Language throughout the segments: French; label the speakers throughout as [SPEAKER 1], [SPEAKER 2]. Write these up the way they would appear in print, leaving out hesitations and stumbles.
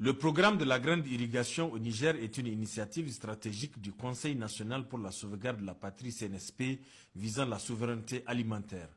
[SPEAKER 1] Le programme de la grande irrigation au Niger est une initiative stratégique du Conseil national pour la sauvegarde de la patrie CNSP visant la souveraineté alimentaire.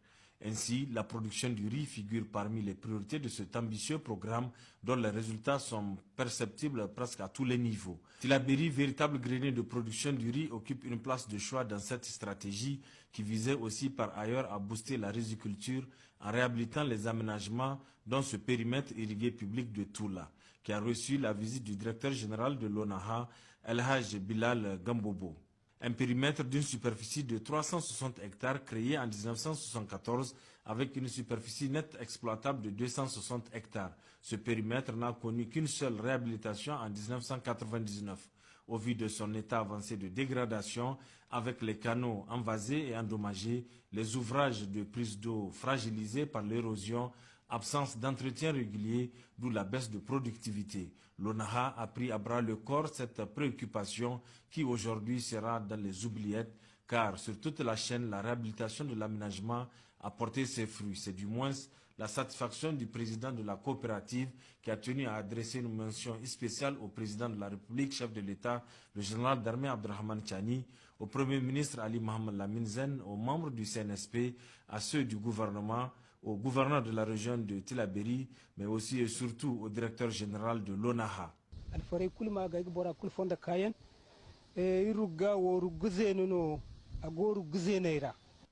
[SPEAKER 1] Ainsi, la production du riz figure parmi les priorités de cet ambitieux programme dont les résultats sont perceptibles presque à tous les niveaux. Tillabéri, véritable grenier de production du riz, occupe une place de choix dans cette stratégie qui visait aussi par ailleurs à booster la riziculture en réhabilitant les aménagements dans ce périmètre irrigué public de Toula, qui a reçu la visite du directeur général de l'ONAHA, El Haj Bilal Gambobo. Un périmètre d'une superficie de 360 hectares créé en 1974 avec une superficie nette exploitable de 260 hectares. Ce périmètre n'a connu qu'une seule réhabilitation en 1999. Au vu de son état avancé de dégradation, avec les canaux envasés et endommagés, les ouvrages de prise d'eau fragilisés par l'érosion, absence d'entretien régulier, d'où la baisse de productivité. L'ONAHA a pris à bras le corps cette préoccupation qui aujourd'hui sera dans les oubliettes, car sur toute la chaîne, la réhabilitation de l'aménagement a porté ses fruits. C'est du moins la satisfaction du président de la coopérative qui a tenu à adresser une mention spéciale au président de la République, chef de l'État, le général d'armée Abdrahman Chani, au Premier ministre Ali Mohamed Lamine Zen, aux membres du CNSP, à ceux du gouvernement, au gouverneur de la région de Tillabéri, mais aussi et surtout au directeur général de l'ONAHA.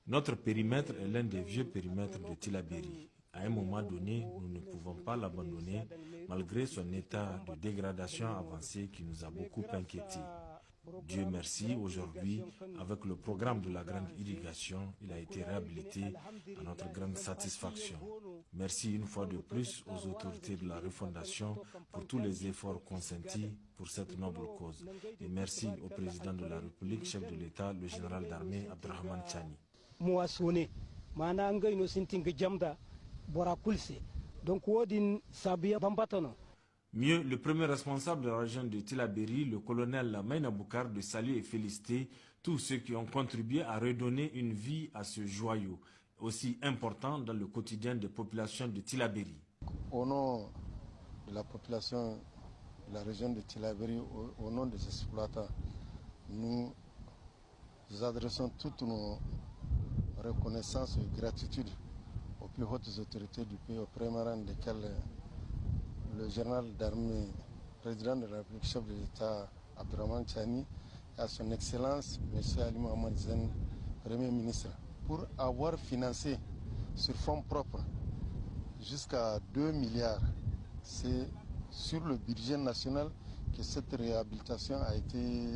[SPEAKER 1] Notre périmètre est l'un des vieux périmètres de Tillabéri. À un moment donné, nous ne pouvons pas l'abandonner malgré son état de dégradation avancé qui nous a beaucoup inquiétés. Dieu merci, aujourd'hui, avec le programme de la grande irrigation, il a été réhabilité à notre grande satisfaction. Merci une fois de plus aux autorités de la refondation pour tous les efforts consentis pour cette noble cause. Et merci au président de la République, chef de l'État, le général d'armée Abdrahman Chani. Mieux, le premier responsable de la région de Tillabéri, le colonel Maïna Boukar, de saluer et féliciter tous ceux qui ont contribué à redonner une vie à ce joyau, aussi important dans le quotidien des populations de Tillabéri.
[SPEAKER 2] Au nom de la population de la région de Tillabéri, au nom des exploitants, nous adressons toutes nos reconnaissances et gratitude aux plus hautes autorités du pays, au premier rang desquelles le général d'armée, président de la République, chef de l'État, Abdrahman Chani, et à son Excellence, M. Ali Mohamed Zen, Premier ministre, pour avoir financé sur fonds propres jusqu'à 2 milliards. C'est sur le budget national que cette réhabilitation a été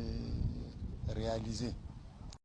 [SPEAKER 2] réalisée.